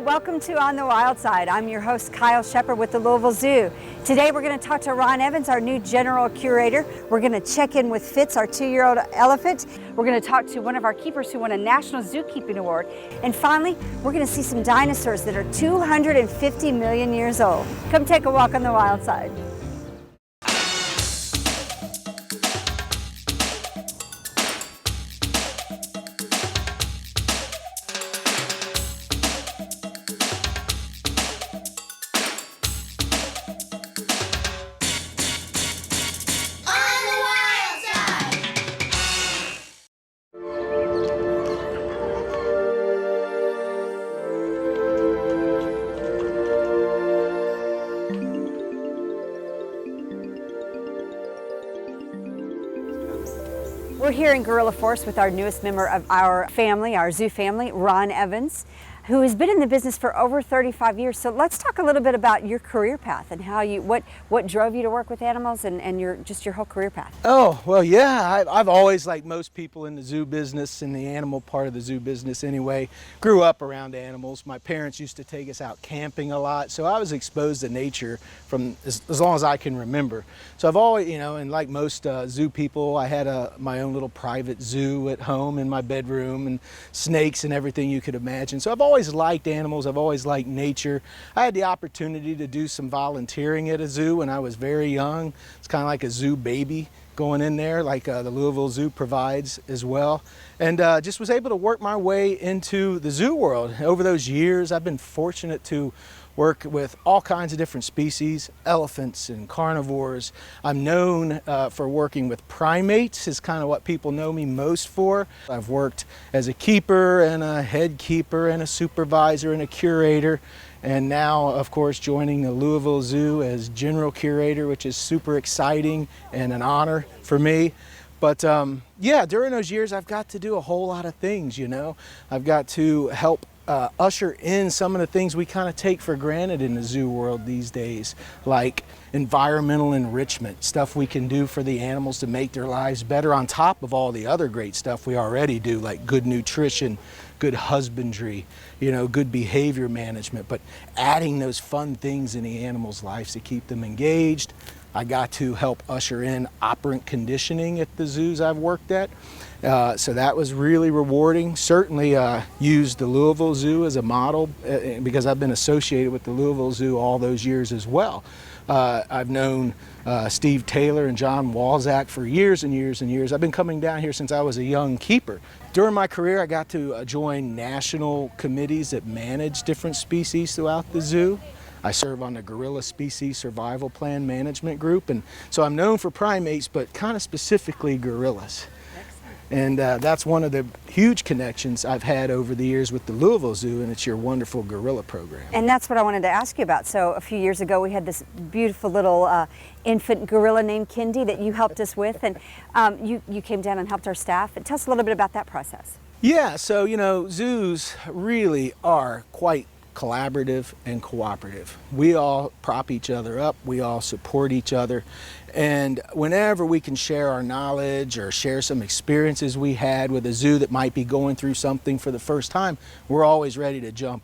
welcome to On the Wild Side. I'm your host, Kyle Shepard with the Louisville Zoo. Today we're going to talk to Ron Evans, our new general curator. We're going to check in with Fitz, our 2-year-old elephant. We're going to talk to one of our keepers who won a National Zookeeping Award. And finally, we're going to see some dinosaurs that are 250 million years old. Come take a walk on the wild side. We're here in Gorilla Force with our newest member of our family, our zoo family, Ron Evans, who has been in the business for over 35 years. So let's talk a little bit about your career path and how you, what drove you to work with animals and your whole career path. Oh, well, yeah, I've always, like most people in the zoo business, in the animal part of the zoo business anyway, grew up around animals. My parents used to take us out camping a lot, so I was exposed to nature from as long as I can remember. So I've always, you know, and like most zoo people, I had my own little private zoo at home in my bedroom, and snakes and everything you could imagine. So I've always liked animals. I've always liked nature. I had the opportunity to do some volunteering at a zoo when I was very young. It's kind of like a zoo baby going in there, like the Louisville Zoo provides as well. And just was able to work my way into the zoo world. Over those years, I've been fortunate to work with all kinds of different species, elephants and carnivores. I'm known for working with primates, is kind of what people know me most for. I've worked as a keeper and a head keeper and a supervisor and a curator, and now, of course, joining the Louisville Zoo as general curator, which is super exciting and an honor for me. But yeah, during those years, I've got to do a whole lot of things, you know. I've got to help usher in some of the things we kind of take for granted in the zoo world these days, like environmental enrichment, stuff we can do for the animals to make their lives better on top of all the other great stuff we already do, like good nutrition, good husbandry, you know, good behavior management, but adding those fun things in the animals' lives to keep them engaged. I got to help usher in operant conditioning at the zoos I've worked at. So that was really rewarding. Certainly used the Louisville Zoo as a model because I've been associated with the Louisville Zoo all those years as well. I've known Steve Taylor and John Walzak for years and years and years. I've been coming down here since I was a young keeper. During my career, I got to join national committees that manage different species throughout the zoo. I serve on the Gorilla Species Survival Plan Management Group, and so I'm known for primates, but kind of specifically gorillas. And that's one of the huge connections I've had over the years with the Louisville Zoo, and it's your wonderful gorilla program. And that's what I wanted to ask you about. So a few years ago, we had this beautiful little infant gorilla named Kendi that you helped us with, and you came down and helped our staff. And tell us a little bit about that process. Yeah, so, you know, zoos really are quite collaborative and cooperative. We all prop each other up, we all support each other, and whenever we can share our knowledge or share some experiences we had with a zoo that might be going through something for the first time, we're always ready to jump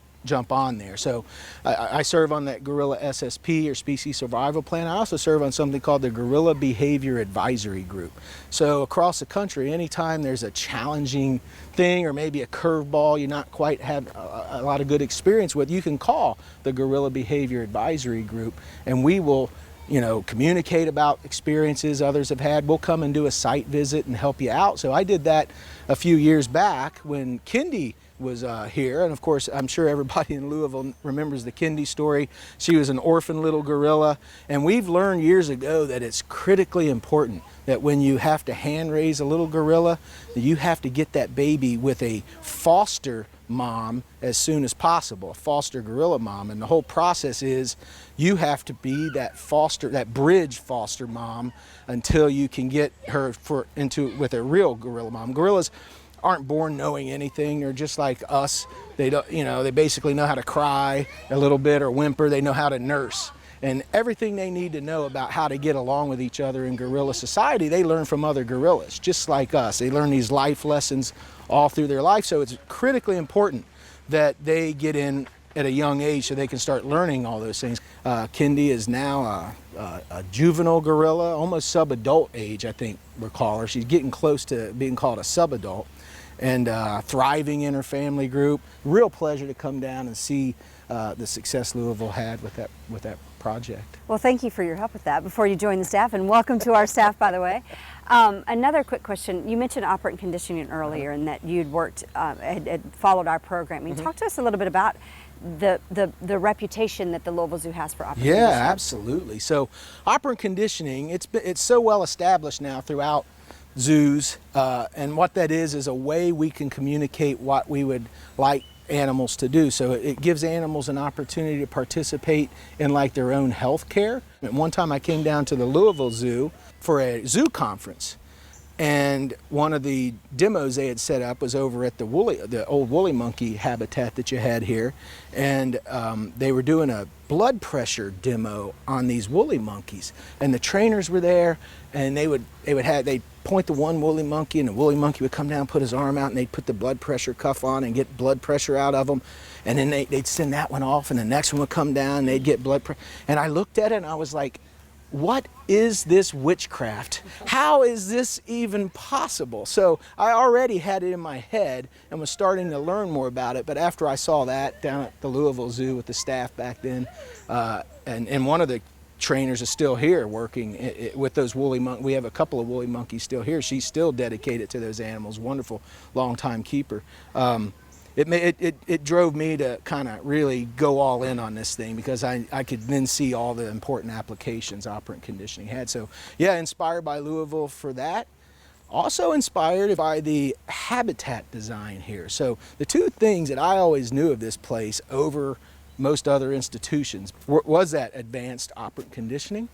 on there. So I serve on that Gorilla SSP or Species Survival Plan. I also serve on something called the Gorilla Behavior Advisory Group. So across the country, anytime there's a challenging thing or maybe a curveball you not quite have a lot of good experience with, you can call the Gorilla Behavior Advisory Group, and we will, you know, communicate about experiences others have had. We'll come and do a site visit and help you out. So I did that a few years back when Kendi was here, and of course I'm sure everybody in Louisville remembers the Kendi story. She was an orphan little gorilla, and we've learned years ago that it's critically important that when you have to hand raise a little gorilla, that you have to get that baby with a foster mom as soon as possible, a foster gorilla mom. And the whole process is you have to be that bridge foster mom until you can get her with a real gorilla mom. Gorillas aren't born knowing anything. They're just like us. They don't, you know, they basically know how to cry a little bit or whimper. They know how to nurse. And everything they need to know about how to get along with each other in gorilla society, they learn from other gorillas, just like us. They learn these life lessons all through their life. So it's critically important that they get in at a young age so they can start learning all those things. Kindy is now a juvenile gorilla, almost sub-adult age, I think we'll call her. She's getting close to being called a sub-adult, and thriving in her family group. Real pleasure to come down and see the success Louisville had with that project. Well, thank you for your help with that before you join the staff, and welcome to our staff, by the way. Another quick question. You mentioned operant conditioning earlier, and that you'd worked, had followed our programming. Talk to us a little bit about the reputation that the Louisville Zoo has for operant conditioning. Yeah, absolutely. So operant conditioning, it's so well established now throughout zoos, and what that is a way we can communicate what we would like animals to do. So it gives animals an opportunity to participate in like their own health care. And one time I came down to the Louisville Zoo for a zoo conference, and one of the demos they had set up was over at the old woolly monkey habitat that you had here, and they were doing a blood pressure demo on these woolly monkeys, and the trainers were there, and they'd point to one woolly monkey, and the woolly monkey would come down, put his arm out, and they'd put the blood pressure cuff on and get blood pressure out of them, and then they'd send that one off, and the next one would come down, and they'd get blood pressure. And I looked at it and I was like, what is this witchcraft? How is this even possible? So I already had it in my head and was starting to learn more about it, but after I saw that down at the Louisville Zoo with the staff back then, and one of the trainers is still here working with those woolly monkeys. We have a couple of woolly monkeys still here. She's still dedicated to those animals, wonderful long-time keeper. It drove me to kind of really go all in on this thing, because I could then see all the important applications operant conditioning had. So yeah, inspired by Louisville for that. Also inspired by the habitat design here. So the two things that I always knew of this place over most other institutions was that advanced operant conditioning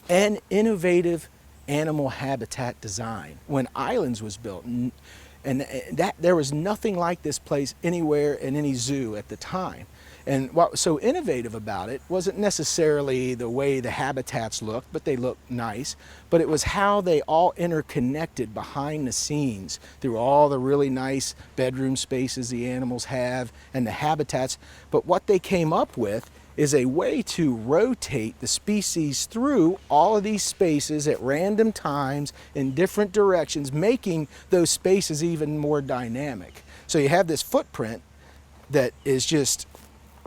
and innovative animal habitat design. When Islands was built, and that there was nothing like this place anywhere in any zoo at the time. And what was so innovative about it wasn't necessarily the way the habitats looked, but they looked nice, but it was how they all interconnected behind the scenes through all the really nice bedroom spaces the animals have and the habitats. But what they came up with is a way to rotate the species through all of these spaces at random times in different directions, making those spaces even more dynamic. So you have this footprint that is just,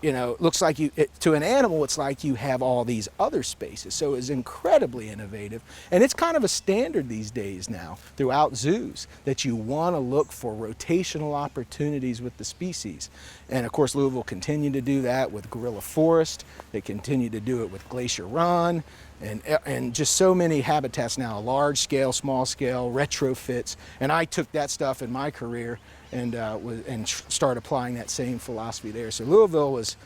you know, looks like to an animal, it's like you have all these other spaces. So it's incredibly innovative. And it's kind of a standard these days now throughout zoos that you want to look for rotational opportunities with the species. And of course, Louisville continued to do that with Gorilla Forest. They continue to do it with Glacier Run, and just so many habitats now, large scale, small scale, retrofits. And I took that stuff in my career and start applying that same philosophy there. So Louisville was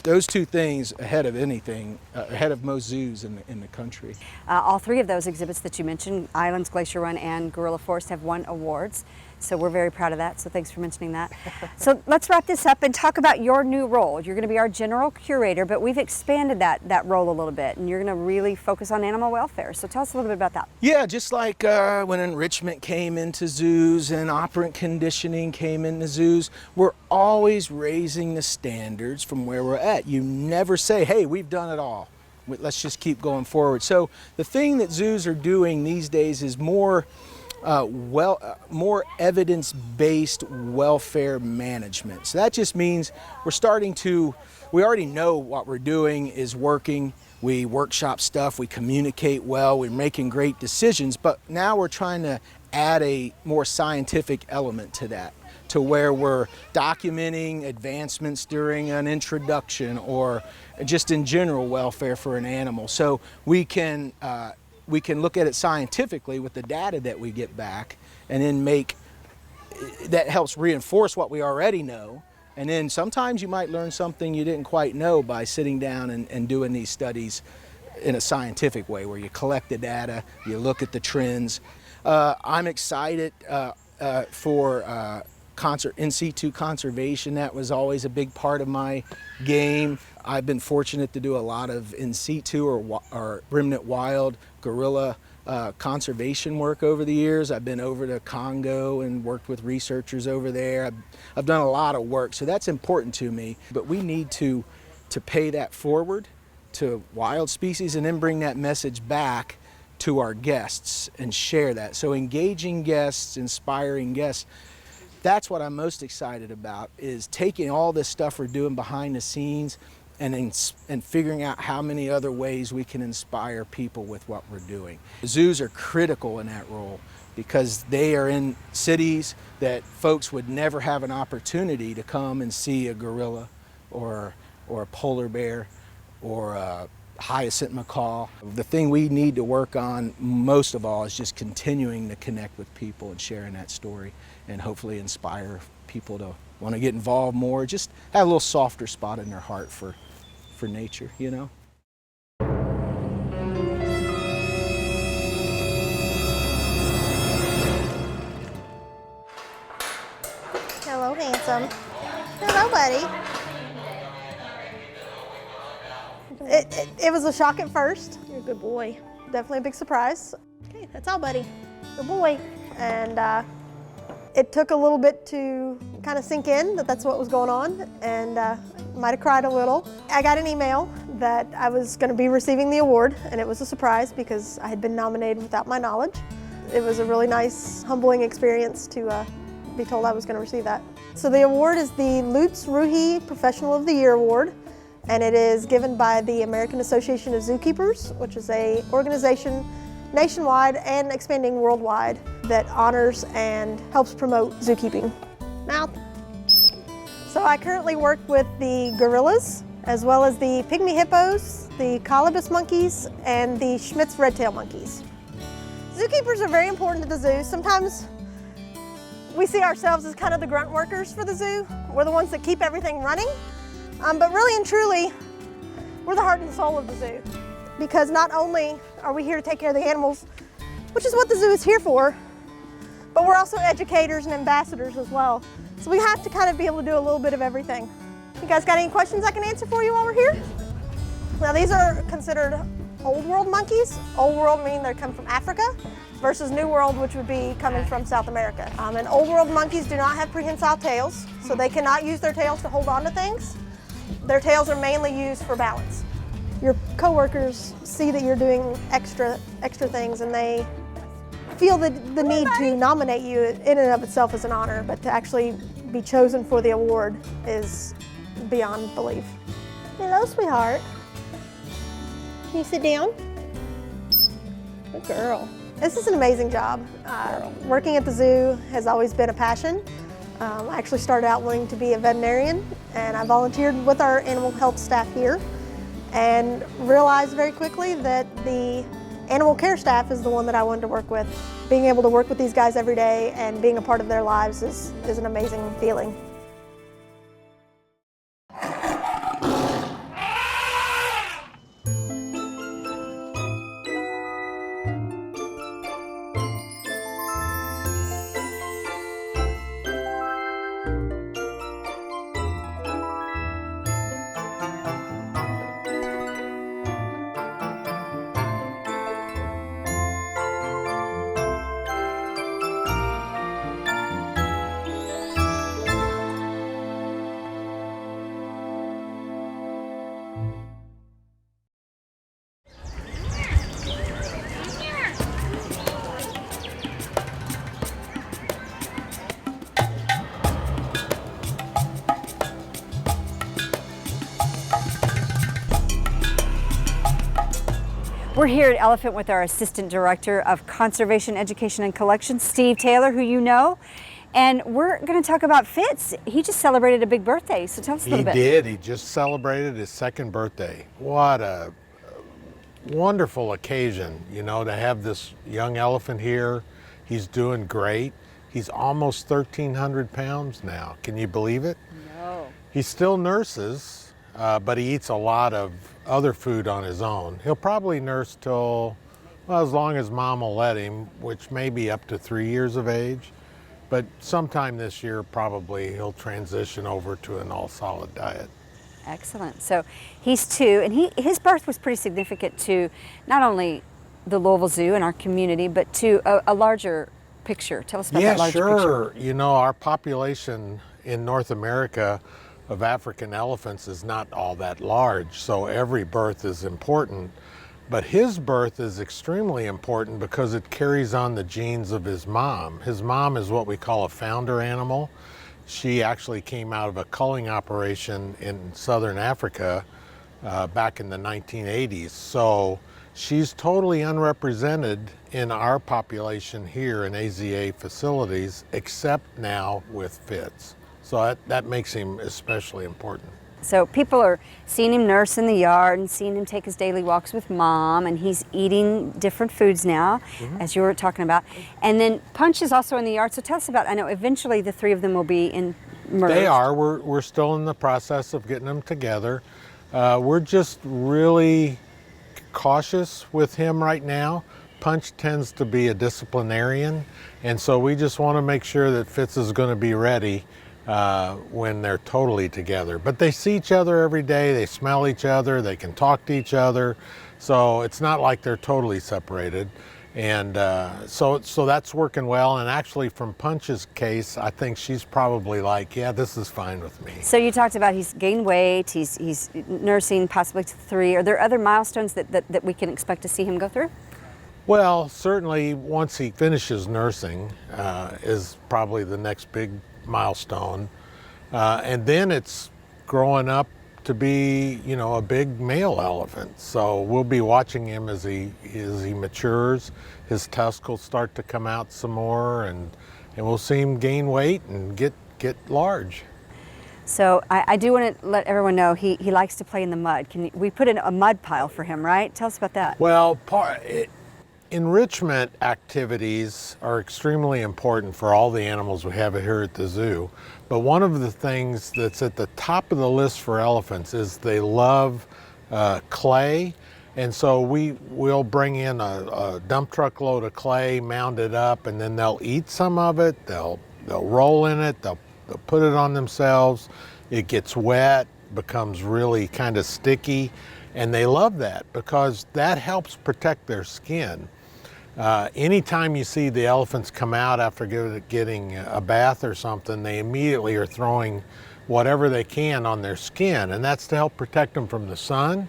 those two things ahead of anything, ahead of most zoos in the country. All three of those exhibits that you mentioned, Islands, Glacier Run, and Gorilla Forest, have won awards. So we're very proud of that, so thanks for mentioning that. So let's wrap this up and talk about your new role. You're going to be our general curator, but we've expanded that role a little bit, and you're going to really focus on animal welfare. So tell us a little bit about that. Yeah, just like when enrichment came into zoos and operant conditioning came into zoos, we're always raising the standards from where we're at. You never say, hey, we've done it all. Let's just keep going forward. So the thing that zoos are doing these days is more evidence-based welfare management. So that just means we already know what we're doing is working. We workshop stuff, we communicate well, we're making great decisions, but now we're trying to add a more scientific element to that, to where we're documenting advancements during an introduction or just in general welfare for an animal. So we can look at it scientifically with the data that we get back, and then that helps reinforce what we already know. And then sometimes you might learn something you didn't quite know by sitting down and doing these studies in a scientific way, where you collect the data, you look at the trends. I'm excited for in situ conservation. That was always a big part of my game. I've been fortunate to do a lot of in situ or remnant wild gorilla conservation work over the years. I've been over to Congo and worked with researchers over there. I've done a lot of work, so that's important to me. But we need to pay that forward to wild species and then bring that message back to our guests and share that. So engaging guests, inspiring guests, that's what I'm most excited about, is taking all this stuff we're doing behind the scenes and figuring out how many other ways we can inspire people with what we're doing. Zoos are critical in that role because they are in cities that folks would never have an opportunity to come and see a gorilla or a polar bear or a hyacinth macaw. The thing we need to work on most of all is just continuing to connect with people and sharing that story and hopefully inspire people to want to get involved more, just have a little softer spot in their heart for nature, you know? Hello, handsome. Hello, buddy. It was a shock at first. You're a good boy. Definitely a big surprise. Okay, that's all, buddy. Good boy. And it took a little bit to kind of sink in that that's what was going on, and might have cried a little. I got an email that I was going to be receiving the award, and it was a surprise because I had been nominated without my knowledge. It was a really nice, humbling experience to be told I was going to receive that. So the award is the Lutz Ruhi Professional of the Year Award, and it is given by the American Association of Zookeepers, which is an organization nationwide and expanding worldwide that honors and helps promote zookeeping. Mouth. So I currently work with the gorillas, as well as the pygmy hippos, the colobus monkeys, and the Schmidt's red-tailed monkeys. Zookeepers are very important to the zoo. Sometimes we see ourselves as kind of the grunt workers for the zoo. We're the ones that keep everything running. But really and truly, we're the heart and soul of the zoo. Because not only are we here to take care of the animals, which is what the zoo is here for, but we're also educators and ambassadors as well. So we have to kind of be able to do a little bit of everything. You guys got any questions I can answer for you while we're here? Now these are considered old world monkeys. Old world meaning they come from Africa versus new world, which would be coming from South America. And old world monkeys do not have prehensile tails, so they cannot use their tails to hold on to things. Their tails are mainly used for balance. Your coworkers see that you're doing extra things, and they feel the need to nominate you in and of itself is an honor, but to actually be chosen for the award is beyond belief. Hello, sweetheart. Can you sit down? Good girl. This is an amazing job. Working at the zoo has always been a passion. I actually started out wanting to be a veterinarian, and I volunteered with our animal health staff here and realized very quickly that the animal care staff is the one that I wanted to work with. Being able to work with these guys every day and being a part of their lives is an amazing feeling. We're here at Elephant with our Assistant Director of Conservation, Education, and Collections, Steve Taylor, who you know. And we're going to talk about Fitz. He just celebrated a big birthday, so tell us a little bit. He did. He just celebrated his second birthday. What a wonderful occasion, you know, to have this young elephant here. He's doing great. He's almost 1,300 pounds now. Can you believe it? No. He still nurses, but he eats a lot of other food on his own. He'll probably nurse till, well, as long as mom will let him, which may be up to 3 years of age. But sometime this year, probably he'll transition over to an all-solid diet. Excellent. So he's 2, and his birth was pretty significant to not only the Louisville Zoo and our community, but to a larger picture. Tell us about that larger picture. Sure. You know, our population in North America of African elephants is not all that large, so every birth is important. But his birth is extremely important because it carries on the genes of his mom. His mom is what we call a founder animal. She actually came out of a culling operation in southern Africa back in the 1980s. So she's totally unrepresented in our population here in AZA facilities, except now with Fitz. So that makes him especially important. So people are seeing him nurse in the yard and seeing him take his daily walks with mom, and he's eating different foods now, as you were talking about. And then Punch is also in the yard. So tell us about, I know eventually the three of them will be merged. They are. We're still in the process of getting them together. We're just really cautious with him right now. Punch tends to be a disciplinarian, and so we just want to make sure that Fitz is going to be ready when they're totally together. But they see each other every day, they smell each other, they can talk to each other, so it's not like they're totally separated. And so that's working well. And actually from Punch's case, I think she's probably like, yeah, this is fine with me. So you talked about he's gained weight, he's nursing possibly to 3. Are there other milestones that we can expect to see him go through? Well, certainly once he finishes nursing is probably the next big milestone. And then it's growing up to be, you know, a big male elephant. So we'll be watching him as he matures. His tusks will start to come out some more, and we'll see him gain weight and get large. So I do want to let everyone know he likes to play in the mud. We put in a mud pile for him, right? Tell us about that. Well, enrichment activities are extremely important for all the animals we have here at the zoo. But one of the things that's at the top of the list for elephants is they love clay. And so we'll bring in a dump truck load of clay, mound it up, and then they'll eat some of it, they'll roll in it, they'll put it on themselves. It gets wet, becomes really kind of sticky, and they love that because that helps protect their skin. Anytime you see the elephants come out after getting a bath or something, they immediately are throwing whatever they can on their skin, and that's to help protect them from the sun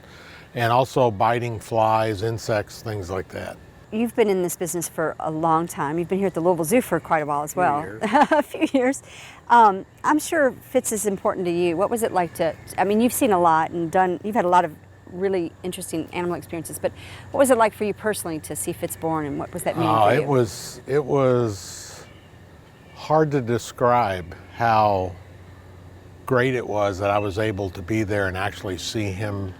and also biting flies, insects, things like that. You've been in this business for a long time. You've been here at the Louisville Zoo for quite a while as well. A few years. I'm sure Fitz is important to you. What was it like I mean, you've seen a lot and you've had a lot of really interesting animal experiences, but what was it like for you personally to see Fitz born, and what was that meaning for you? It was hard to describe how great it was that I was able to be there and actually see him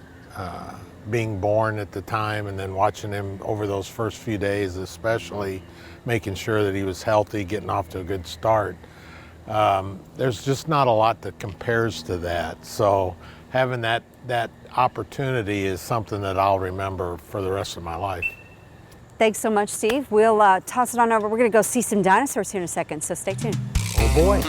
being born at the time, and then watching him over those first few days, especially making sure that he was healthy, getting off to a good start. There's just not a lot that compares to that. So having that opportunity is something that I'll remember for the rest of my life. Thanks so much, Steve. We'll toss it on over. We're going to go see some dinosaurs here in a second, so stay tuned. Oh boy.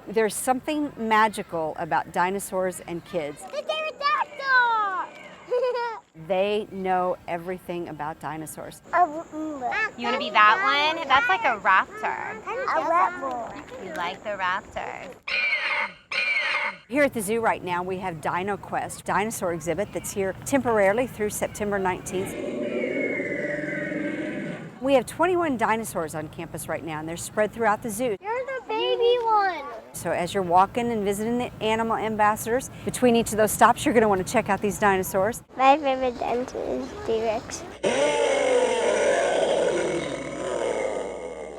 There's something magical about dinosaurs and kids. The pterodactyl! They know everything about dinosaurs. You want to be that one? That's like a raptor. A raptor. You like the raptor. Here at the zoo right now, we have Dino Quest dinosaur exhibit that's here temporarily through September 19th. We have 21 dinosaurs on campus right now, and they're spread throughout the zoo. You're the baby one. So as you're walking and visiting the animal ambassadors, between each of those stops, you're going to want to check out these dinosaurs. My favorite dinosaur is T-Rex.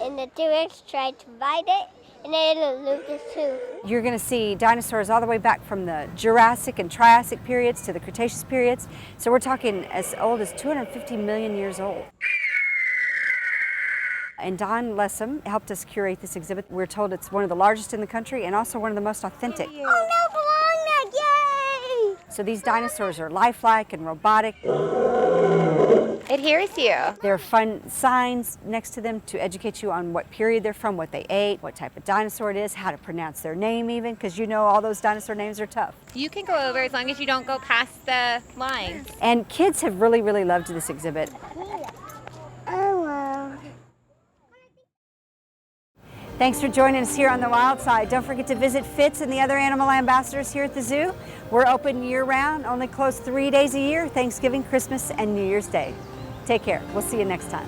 And the T-Rex tried to bite it, And they lose this too. You're going to see dinosaurs all the way back from the Jurassic and Triassic periods to the Cretaceous periods. So we're talking as old as 250 million years old. And Don Lessem helped us curate this exhibit. We're told it's one of the largest in the country and also one of the most authentic. Oh no, belong there, yay! So these dinosaurs are lifelike and robotic. It hears you. There are fun signs next to them to educate you on what period they're from, what they ate, what type of dinosaur it is, how to pronounce their name even, because you know all those dinosaur names are tough. You can go over as long as you don't go past the lines. And kids have really, really loved this exhibit. Oh wow. Thanks for joining us here on the Wild Side. Don't forget to visit Fitz and the other animal ambassadors here at the zoo. We're open year-round, only closed 3 days a year, Thanksgiving, Christmas, and New Year's Day. Take care. We'll see you next time.